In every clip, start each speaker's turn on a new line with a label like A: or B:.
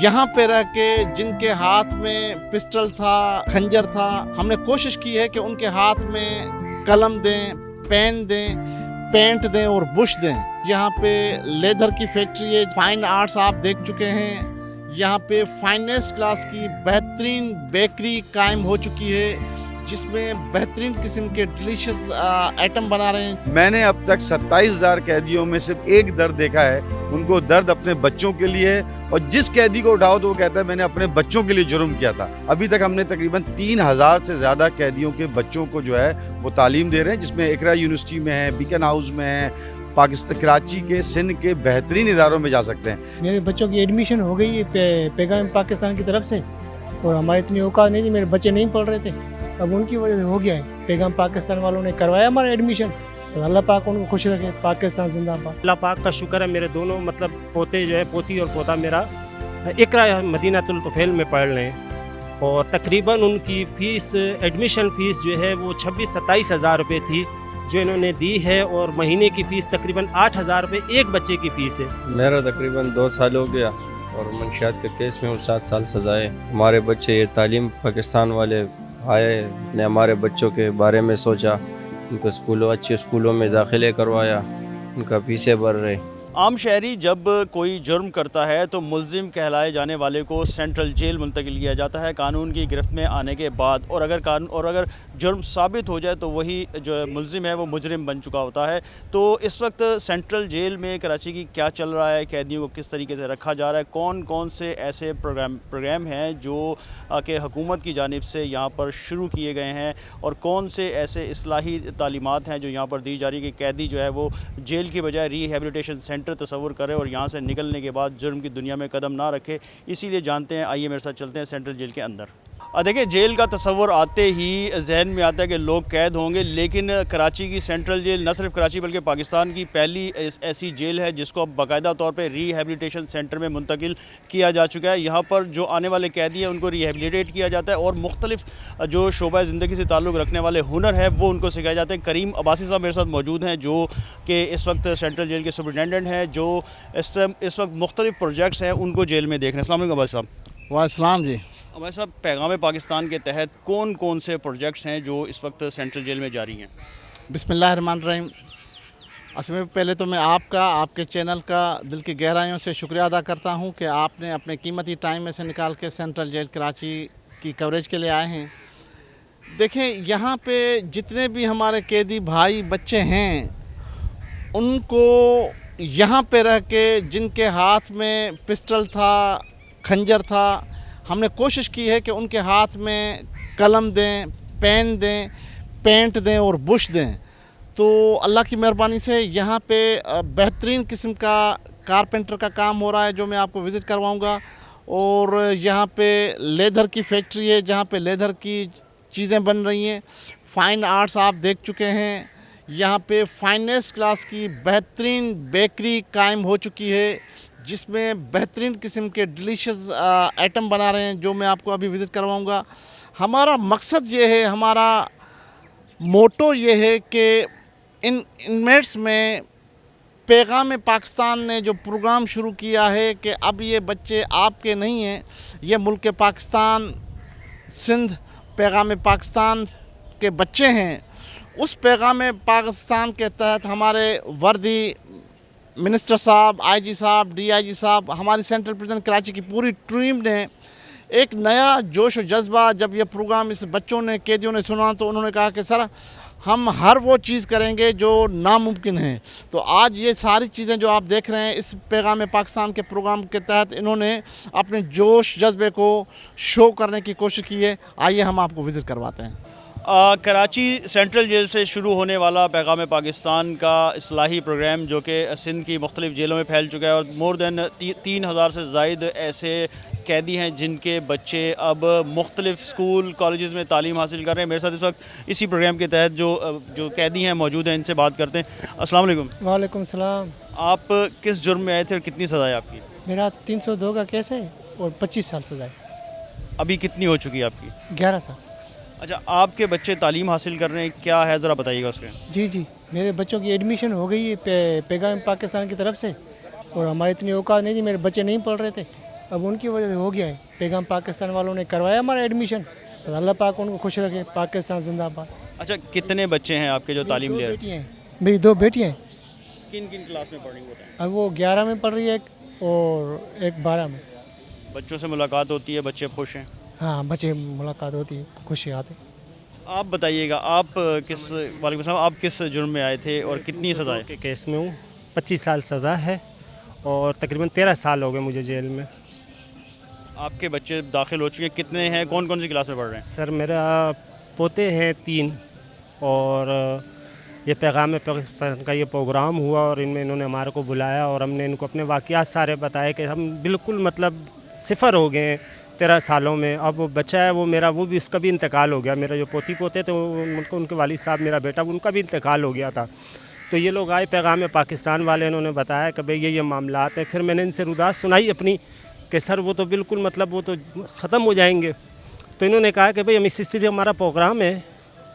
A: یہاں پہ رہ کے جن کے ہاتھ میں پسٹل تھا، خنجر تھا، ہم نے کوشش کی ہے کہ ان کے ہاتھ میں قلم دیں، پین دیں، پینٹ دیں اور بش دیں۔ یہاں پہ لیدر کی فیکٹری ہے، فائن آرٹس آپ دیکھ چکے ہیں۔ یہاں پہ فائنسٹ کلاس کی بہترین بیکری قائم ہو چکی ہے، جس میں بہترین قسم کے ڈیلیشس آئٹم بنا رہے ہیں۔
B: میں نے اب تک 27,000 قیدیوں میں صرف ایک درد دیکھا ہے، ان کو درد اپنے بچوں کے لیے، اور جس قیدی کو اٹھاؤ تو وہ کہتا ہے میں نے اپنے بچوں کے لیے جرم کیا تھا۔ ابھی تک ہم نے تقریباً 3,000 سے زیادہ قیدیوں کے بچوں کو جو ہے وہ تعلیم دے رہے ہیں، جس میں اقرا یونیورسٹی میں ہے، بیکن ہاؤس میں ہے، پاکستان کراچی کے سندھ کے بہترین اداروں میں جا سکتے ہیں۔
C: میرے بچوں کی ایڈمیشن ہو گئی ہے پیغام پاکستان کی طرف سے، اور ہماری اتنی اوقات نہیں تھی، میرے بچے نہیں پڑھ رہے تھے، اب ان کی وجہ سے ہو گیا ہے۔ پیغام پاکستان والوں نے کروایا ہمارا ایڈمیشن، تو اللہ پاک ان کو خوش رکھے۔ پاکستان زندہ باد۔
D: اللہ پاک کا شکر ہے، میرے دونوں پوتے جو ہے، پوتی اور پوتا میرا اقرا مدینہ الطفیل میں پڑھ رہے ہیں، اور تقریباً ان کی فیس، ایڈمیشن فیس جو ہے وہ 26-27 ہزار روپے تھی جو انہوں نے دی ہے، اور مہینے کی فیس تقریباً 8,000 روپے ایک بچے کی فیس ہے۔
E: میرا تقریباً 2 سال ہو گیا، اور منشیات کے کیس میں 7 سال سزائے۔ ہمارے بچے یہ تعلیم پاکستان والے آئے نے ہمارے بچوں کے بارے میں سوچا، ان کو اچھے اسکولوں میں داخلے کروایا، ان کا فیسیں بھر رہے۔
F: عام شہری جب کوئی جرم کرتا ہے تو ملزم کہلائے جانے والے کو سینٹرل جیل منتقل کیا جاتا ہے قانون کی گرفت میں آنے کے بعد، اور اگر جرم ثابت ہو جائے تو وہی جو ملزم ہے وہ مجرم بن چکا ہوتا ہے۔ تو اس وقت سینٹرل جیل میں کراچی کی کیا چل رہا ہے، قیدیوں کو کس طریقے سے رکھا جا رہا ہے، کون کون سے ایسے پروگرام ہیں جو کہ حکومت کی جانب سے یہاں پر شروع کیے گئے ہیں، اور کون سے ایسے اصلاحی تعلیمات ہیں جو یہاں پر دی جا رہی ہے کہ قیدی جو ہے وہ جیل کی بجائے ری ہیبلیٹیشن سینٹر تصور کرے اور یہاں سے نکلنے کے بعد جرم کی دنیا میں قدم نہ رکھے۔ اسی لیے جانتے ہیں، آئیے میرے ساتھ چلتے ہیں سینٹرل جیل کے اندر۔ دیکھیں، جیل کا تصور آتے ہی ذہن میں آتا ہے کہ لوگ قید ہوں گے، لیکن کراچی کی سینٹرل جیل نہ صرف کراچی بلکہ پاکستان کی پہلی ایسی جیل ہے جس کو اب باقاعدہ طور پہ ری ہیبلیٹیشن سینٹر میں منتقل کیا جا چکا ہے۔ یہاں پر جو آنے والے قیدی ہیں ان کو ری ہیبلیٹیٹ کیا جاتا ہے، اور مختلف جو شعبہ زندگی سے تعلق رکھنے والے ہنر ہے وہ ان کو سکھائے جاتے ہیں۔ کریم عباسی صاحب میرے ساتھ موجود ہیں، جو کہ اس وقت سینٹرل جیل کے سپرنٹینڈنٹ ہیں، جو اس وقت مختلف پروجیکٹس ہیں ان کو جیل میں دیکھ رہے ہیں۔ السلام علیکم عباسی صاحب۔
A: وعلیکم السلام جی۔
F: عباسی صاحب، پیغام پاکستان کے تحت کون کون سے پروجیکٹس ہیں جو اس وقت سینٹرل جیل میں جاری ہیں؟
A: بسم اللہ الرحمن الرحیم۔ اصل میں پہلے تو میں آپ کے چینل کا دل کی گہرائیوں سے شکریہ ادا کرتا ہوں کہ آپ نے اپنے قیمتی ٹائم میں سے نکال کے سینٹرل جیل کراچی کی کوریج کے لیے آئے ہیں۔ دیکھیں، یہاں پہ جتنے بھی ہمارے قیدی بھائی بچے ہیں، ان کو یہاں پہ رہ کے جن کے ہاتھ میں پسٹل تھا، خنجر تھا، ہم نے کوشش کی ہے کہ ان کے ہاتھ میں قلم دیں، پین دیں، پینٹ دیں اور بش دیں۔ تو اللہ کی مہربانی سے یہاں پہ بہترین قسم کا کارپینٹر کا کام ہو رہا ہے، جو میں آپ کو وزٹ کرواؤں گا، اور یہاں پہ لیدر کی فیکٹری ہے جہاں پہ لیدر کی چیزیں بن رہی ہیں۔ فائن آرٹس آپ دیکھ چکے ہیں۔ یہاں پہ فائنسٹ کلاس کی بہترین بیکری قائم ہو چکی ہے، جس میں بہترین قسم کے ڈیلیشس آئٹم بنا رہے ہیں، جو میں آپ کو ابھی وزٹ کرواؤں گا۔ ہمارا مقصد یہ ہے، ہمارا موٹو یہ ہے کہ ان انمیٹس میں پیغام پاکستان نے جو پروگرام شروع کیا ہے کہ اب یہ بچے آپ کے نہیں ہیں، یہ ملک پاکستان سندھ پیغام پاکستان کے بچے ہیں۔ اس پیغام پاکستان کے تحت ہمارے وردی منسٹر صاحب، آئی جی صاحب، ڈی آئی جی صاحب، ہماری سینٹرل پریزن کراچی کی پوری ٹیم نے ایک نیا جوش و جذبہ، جب یہ پروگرام اس بچوں نے، قیدیوں نے سنا، تو انہوں نے کہا کہ سر ہم ہر وہ چیز کریں گے جو ناممکن ہے۔ تو آج یہ ساری چیزیں جو آپ دیکھ رہے ہیں اس پیغام پاکستان کے پروگرام کے تحت انہوں نے اپنے جوش جذبے کو شو کرنے کی کوشش کی ہے۔ آئیے ہم آپ کو وزٹ کرواتے ہیں۔
F: کراچی سینٹرل جیل سے شروع ہونے والا پیغام پاکستان کا اصلاحی پروگرام جو کہ سندھ کی مختلف جیلوں میں پھیل چکا ہے، اور مور دین 3,000 سے زائد ایسے قیدی ہیں جن کے بچے اب مختلف اسکول کالجز میں تعلیم حاصل کر رہے ہیں۔ میرے ساتھ اس وقت اسی پروگرام کے تحت جو قیدی ہیں موجود ہیں، ان سے بات کرتے ہیں۔ السلام علیکم۔
C: وعلیکم السلام۔
F: آپ کس جرم میں آئے تھے اور کتنی سزا ہے آپ کی؟
C: میرا 302 کا کیس ہے اور 25 سال سزا ہے۔
F: ابھی کتنی ہو چکی ہے آپ کی؟
C: 11 سال۔
F: اچھا، آپ کے بچے تعلیم حاصل کر رہے ہیں، کیا ہے ذرا بتائیے گا اس کے؟
C: جی، میرے بچوں کی ایڈمیشن ہو گئی ہے پیغام پاکستان کی طرف سے، اور ہماری اتنی اوقات نہیں تھی، میرے بچے نہیں پڑھ رہے تھے، اب ان کی وجہ سے ہو گیا ہے. پیغام پاکستان والوں نے کروایا ہمارا ایڈمیشن. تو اللہ پاک ان کو خوش رکھے. پاکستان زندہ باد.
F: اچھا کتنے بچے ہیں آپ کے جو تعلیم لے رہے ہیں؟
C: بیٹیاں ہیں, میری 2 بیٹیاں ہیں.
F: کن کن کلاس میں پڑھ رہی ہیں؟
C: اب وہ 11 میں پڑھ رہی ہے ایک, اور ایک 12 میں.
F: بچوں سے ملاقات ہوتی ہے, بچے خوش ہیں؟
C: ہاں بچے ملاقات ہوتی ہے, خوشی آتے.
F: آپ بتائیے گا, آپ کس, وعلیکم السلام, آپ کس جرم میں آئے تھے اور کتنی سزا ہے؟
D: کے کیس میں ہوں. 25 سال سزا ہے اور تقریباً 13 سال ہو گئے مجھے جیل میں.
F: آپ کے بچے داخل ہو چکے ہیں, کتنے ہیں, کون کون سی کلاس میں پڑھ رہے ہیں؟
D: سر میرا پوتے ہیں 3, اور یہ پیغام پاکستان کا یہ پروگرام ہوا اور ان میں انہوں نے ہمارے کو بلایا اور ہم نے ان کو اپنے واقعات سارے بتائے کہ ہم بالکل مطلب صفر ہو گئے ہیں 13 سالوں میں. اب وہ بچہ ہے وہ میرا, وہ بھی اس کا بھی انتقال ہو گیا. میرا جو پوتی پوتے تھے ان کے والد صاحب, میرا بیٹا, ان کا بھی انتقال ہو گیا تھا. تو یہ لوگ آئے پیغام پاکستان والے, انہوں نے بتایا کہ بھئی یہ معاملات ہیں. پھر میں نے ان سے روداد سنائی اپنی کہ سر وہ تو بالکل مطلب وہ تو ختم ہو جائیں گے. تو انہوں نے کہا کہ بھئی ہم اس استھتی ہمارا پروگرام ہے,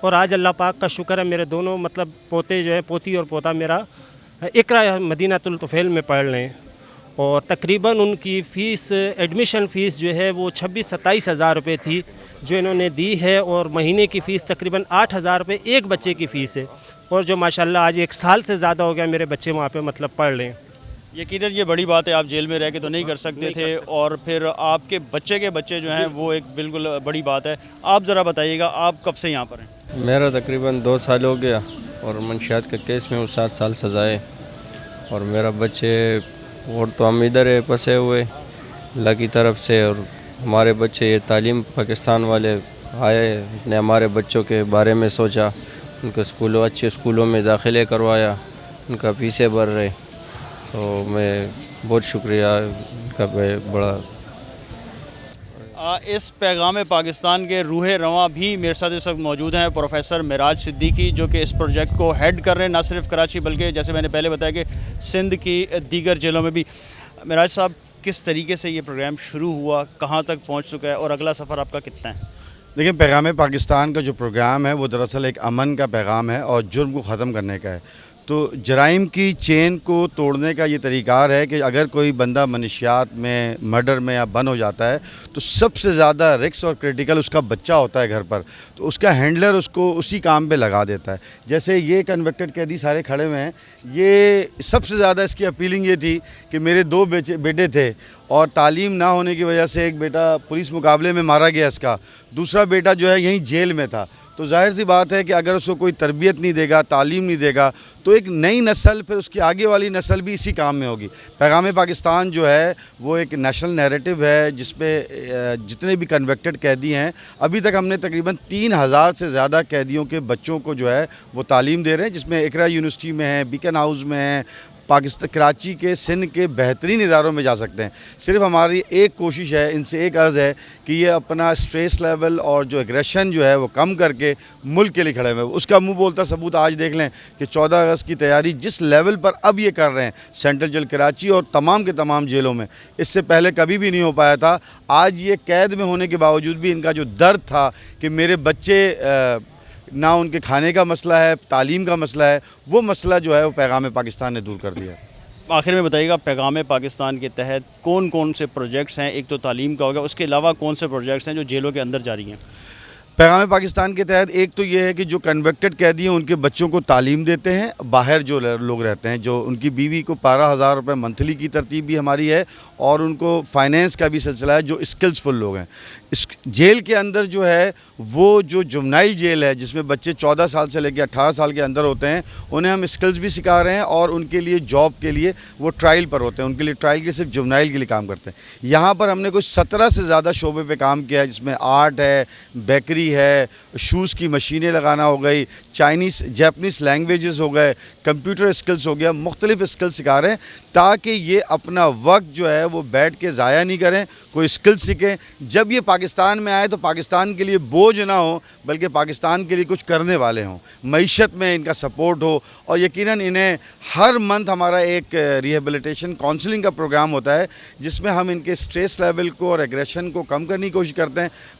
D: اور آج اللہ پاک کا شکر ہے میرے دونوں مطلب پوتے جو ہے, پوتی اور پوتا میرا اقرا مدینہ الطفیل میں پڑھ رہے ہیں, اور تقریباً ان کی فیس, ایڈمیشن فیس جو ہے وہ 26-27 ہزار روپے تھی جو انہوں نے دی ہے, اور مہینے کی فیس تقریباً 8 ہزار روپے ایک بچے کی فیس ہے, اور جو ماشاءاللہ آج 1 سال سے زیادہ ہو گیا میرے بچے وہاں پہ مطلب پڑھ رہے ہیں.
F: یقیناً یہ بڑی بات ہے, آپ جیل میں رہ کے تو نہیں کر سکتے تھے, اور پھر آپ کے بچے جو ہیں وہ ایک بالکل بڑی بات ہے. آپ ذرا بتائیے گا, آپ کب سے یہاں پر ہیں؟
E: میرا تقریباً 2 سال ہو گیا, اور منشیات کے کیس میں 7 سال سزا ہے. اور میرا بچے, اور تو ہم ادھر ہے پھنسے ہوئے اللہ کی طرف سے, اور ہمارے بچے یہ تعلیم پاکستان والے آئے, نے ہمارے بچوں کے بارے میں سوچا, ان کے اچھے اسکولوں میں داخلے کروایا, ان کا فیسیں بھر رہے. تو میں بہت شکریہ ان کا بڑا.
F: اس پیغام پاکستان کے روح رواں بھی میرے ساتھ اس وقت موجود ہیں پروفیسر معراج صدیقی, جو کہ اس پروجیکٹ کو ہیڈ کر رہے ہیں, نہ صرف کراچی بلکہ جیسے میں نے پہلے بتایا کہ سندھ کی دیگر جیلوں میں بھی. معراج صاحب, کس طریقے سے یہ پروگرام شروع ہوا, کہاں تک پہنچ چکا ہے, اور اگلا سفر آپ کا کتنا ہے؟
B: دیکھیں, پیغام پاکستان کا جو پروگرام ہے وہ دراصل ایک امن کا پیغام ہے اور جرم کو ختم کرنے کا ہے. تو جرائم کی چین کو توڑنے کا یہ طریقہ کار ہے کہ اگر کوئی بندہ منشیات میں, مرڈر میں یا بند ہو جاتا ہے تو سب سے زیادہ رکس اور کرٹیکل اس کا بچہ ہوتا ہے گھر پر, تو اس کا ہینڈلر اس کو اسی کام پہ لگا دیتا ہے. جیسے یہ کنوکٹڈ قیدی سارے کھڑے ہوئے ہیں, یہ سب سے زیادہ اس کی اپیلنگ یہ تھی کہ میرے 2 بیٹے تھے, اور تعلیم نہ ہونے کی وجہ سے ایک بیٹا پولیس مقابلے میں مارا گیا اس کا, دوسرا بیٹا جو ہے یہیں جیل میں تھا. تو ظاہر سی بات ہے کہ اگر اس کو کوئی تربیت نہیں دے گا, تعلیم نہیں دے گا, تو ایک نئی نسل, پھر اس کی آگے والی نسل بھی اسی کام میں ہوگی. پیغام پاکستان جو ہے وہ ایک نیشنل نیریٹو ہے جس پہ جتنے بھی کنوکٹڈ قیدی ہیں, ابھی تک ہم نے تقریباً 3000 سے زیادہ قیدیوں کے بچوں کو جو ہے وہ تعلیم دے رہے ہیں, جس میں اقرا یونیورسٹی میں ہیں, بیکن ہاؤس میں ہیں, پاکستان کراچی کے سندھ کے بہترین اداروں میں جا سکتے ہیں. صرف ہماری ایک کوشش ہے, ان سے ایک عرض ہے کہ یہ اپنا اسٹریس لیول اور جو ایگریشن جو ہے وہ کم کر کے ملک کے لیے کھڑے ہوئے. اس کا منہ بولتا ثبوت آج دیکھ لیں کہ 14 اگست کی تیاری جس لیول پر اب یہ کر رہے ہیں سینٹرل جیل کراچی اور تمام کے تمام جیلوں میں, اس سے پہلے کبھی بھی نہیں ہو پایا تھا. آج یہ قید میں ہونے کے باوجود بھی ان کا جو درد تھا کہ میرے بچے, نہ ان کے کھانے کا مسئلہ ہے, تعلیم کا مسئلہ ہے, وہ مسئلہ جو ہے وہ پیغام پاکستان نے دور کر دیا.
F: آخر میں بتائیے گا, پیغام پاکستان کے تحت کون کون سے پروجیکٹس ہیں؟ ایک تو تعلیم کا ہوگا, اس کے علاوہ کون سے پروجیکٹس ہیں جو جیلوں کے اندر جاری ہیں؟
B: پیغام پاکستان کے تحت ایک تو یہ ہے کہ جو کنوکٹڈ قیدی ہیں ان کے بچوں کو تعلیم دیتے ہیں. باہر جو لوگ رہتے ہیں, جو ان کی بیوی کو 12,000 روپے منتھلی کی ترتیب بھی ہماری ہے, اور ان کو فائنینس کا بھی سلسلہ ہے جو اسکلز فل لوگ ہیں. اس جیل کے اندر جو ہے وہ جو جمنائل جیل ہے جس میں بچے 14 سال سے لے کے 18 سال کے اندر ہوتے ہیں, انہیں ہم اسکلز بھی سکھا رہے ہیں, اور ان کے لیے جاب کے لیے وہ ٹرائل پر ہوتے ہیں. ان کے لیے ٹرائل کے صرف جمنائل کے لیے کام کرتے ہیں. یہاں پر ہم نے کوئی 17 سے زیادہ شعبے پہ کام کیا ہے, جس میں آرٹ ہے, بیکری ہے, شوز کی مشینیں لگانا ہو گئی, چائنیز جیپنیز لینگویجز ہو گئے, کمپیوٹر اسکلز ہو گیا, مختلف اسکلز سکھا رہے ہیں تاکہ یہ اپنا وقت جو ہے وہ بیٹھ کے ضائع نہیں کریں, کوئی اسکل سیکھیں. جب یہ پاکستان میں آئے تو پاکستان کے لیے بوجھ نہ ہو, بلکہ پاکستان کے لیے کچھ کرنے والے ہوں, معیشت میں ان کا سپورٹ ہو. اور یقیناً انہیں ہر منتھ ہمارا ایک ریہیبلیٹیشن کاؤنسلنگ کا پروگرام ہوتا ہے جس میں ہم ان کے اسٹریس لیول کو اور ایگریشن کو کم کرنے کی کوشش کرتے ہیں.